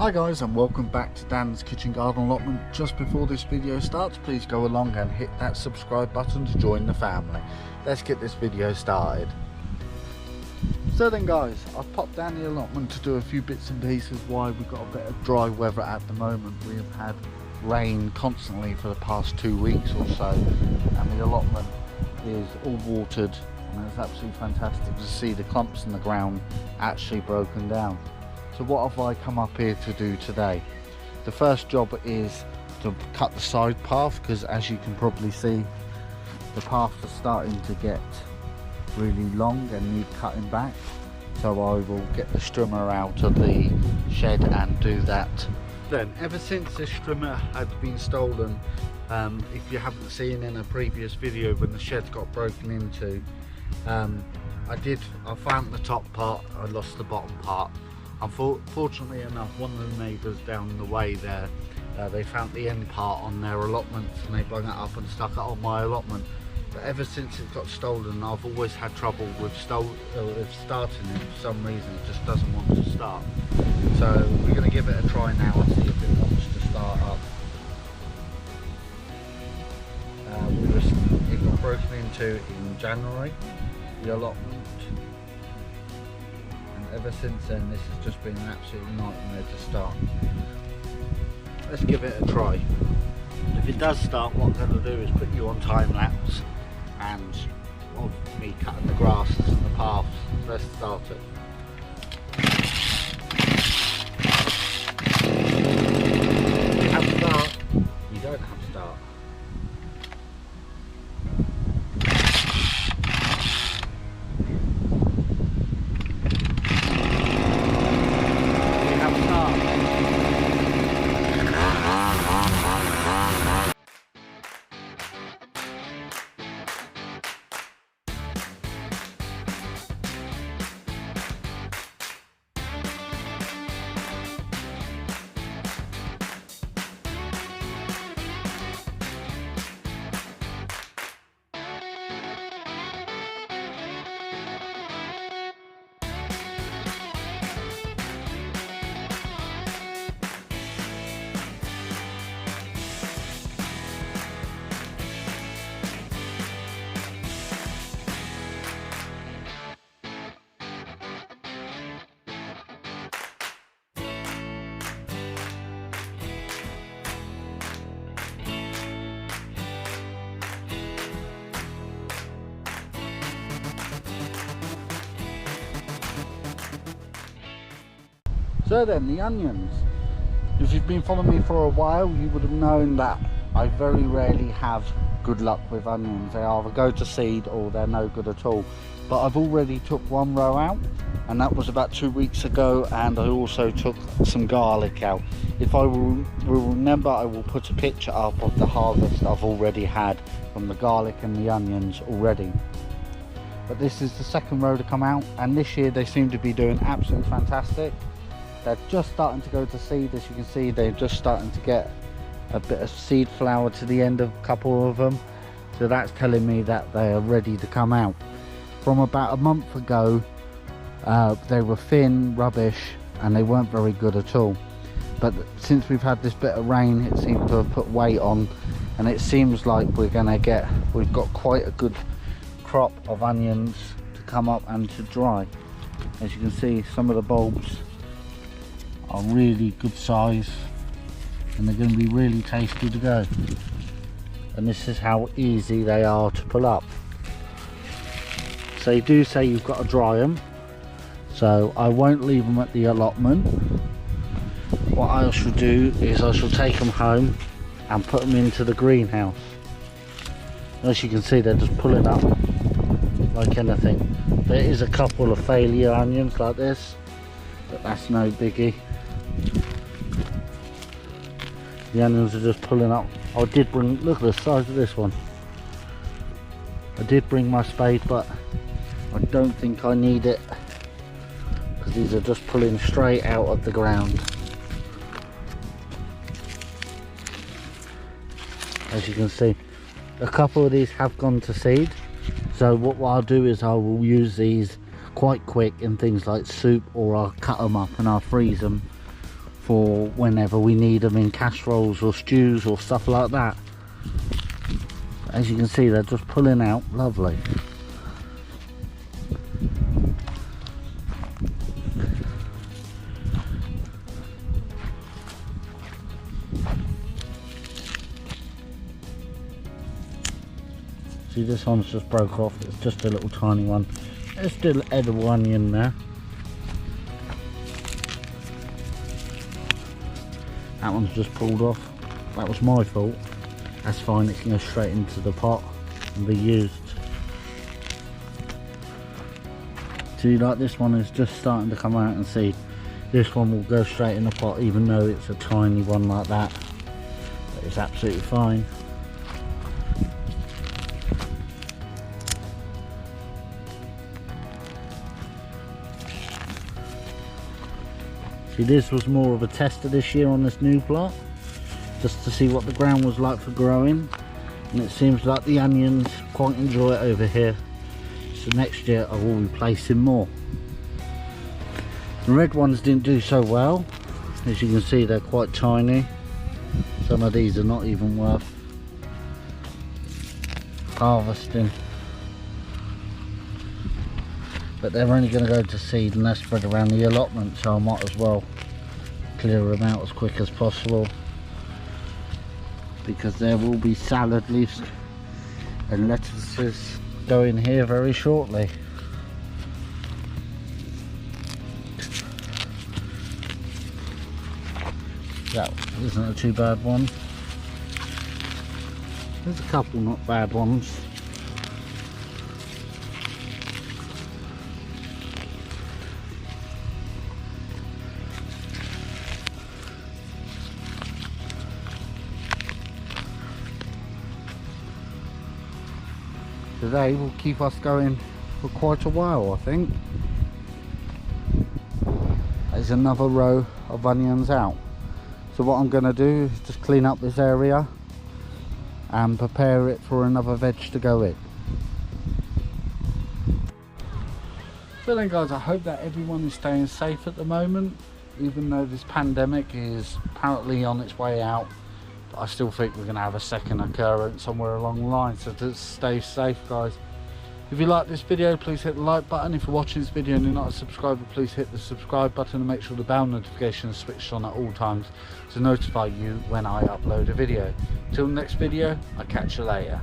Hi guys, and welcome back to Dan's Kitchen Garden Allotment. Just before this video starts, please go along and hit that subscribe button to join the family. Let's get this video started. So then guys, I've popped down the allotment to do a few bits and pieces while we've got a bit of dry weather at the moment. We have had rain constantly for the past 2 weeks or so, and the allotment is all watered, and it's absolutely fantastic to see the clumps in the ground actually broken down. So what have I come up here to do today? The first job is to cut the side path, because as you can probably see, the path is starting to get really long and need cutting back. So I will get the strimmer out of the shed and do that. Then, ever since this strimmer had been stolen, if you haven't seen in a previous video when the shed got broken into, I found the top part, I lost the bottom part. Unfortunately enough, one of the neighbours down the way there, they found the end part on their allotment and they bung it up and stuck it on my allotment. But ever since it got stolen, I've always had trouble with starting it for some reason. It just doesn't want to start. So we're going to give it a try now and see if it wants to start up. It got broken into in January, the allotment. Ever since then, this has just been an absolute nightmare to start. Let's give it a try. If it does start, what I'm going to do is put you on time lapse and of me cutting the grasses and the paths. Let's start it. You have to start. You don't have to start. So then, the onions. If you've been following me for a while, you would have known that I very rarely have good luck with onions. They either go to seed or they're no good at all. But I've already took one row out, and that was about 2 weeks ago, and I also took some garlic out. If I will remember, I will put a picture up of the harvest I've already had from the garlic and the onions already. But this is the second row to come out, and this year they seem to be doing absolutely fantastic. They're just starting to go to seed. As you can see, they're just starting to get a bit of seed flower to the end of a couple of them. So that's telling me that they are ready to come out. From about a month ago, they were thin, rubbish, and they weren't very good at all. But since we've had this bit of rain, it seems to have put weight on, and it seems like we've got quite a good crop of onions to come up and to dry. As you can see, some of the bulbs are really good size, and they're going to be really tasty to go. And this is how easy they are to pull up. So they do say you've got to dry them, so I won't leave them at the allotment. What I shall do is I shall take them home and put them into the greenhouse. As you can see, they're just pulling up like anything. There is a couple of failure onions like this, but that's no biggie. The onions are just pulling up. I did bring, look at the size of this one. I did bring my spade, but I don't think I need it, because these are just pulling straight out of the ground. As you can see, a couple of these have gone to seed. So what I'll do is I will use these quite quick in things like soup, or I'll cut them up and I'll freeze them for whenever we need them in casseroles or stews or stuff like that. As you can see, they're just pulling out lovely. See, this one's just broke off. It's just a little tiny one. There's still edible onion there. That one's just pulled off. That was my fault. That's fine, it can go straight into the pot and be used. See, like this one is just starting to come out and seed. This one will go straight in the pot even though it's a tiny one like that. But it's absolutely fine. See, this was more of a tester this year on this new plot, just to see what the ground was like for growing, and it seems like the onions quite enjoy it over here, so next year I will be placing more. The red ones didn't do so well. As you can see, they're quite tiny. Some of these are not even worth harvesting, but they're only going to go to seed and they're spread around the allotment, so I might as well clear them out as quick as possible, because there will be salad leaves and lettuces going here very shortly. That isn't a too bad one. There's a couple not bad ones. Today will keep us going for quite a while, I think. There's another row of onions out. So what I'm going to do is just clean up this area and prepare it for another veg to go in. So then guys, I hope that everyone is staying safe at the moment, even though this pandemic is apparently on its way out. I still think we're going to have a second occurrence somewhere along the line, so just stay safe guys. If you like this video, please hit the like button. If you're watching this video and you're not a subscriber, please hit the subscribe button and make sure the bell notification is switched on at all times to notify you when I upload a video. Till the next video, I'll catch you later.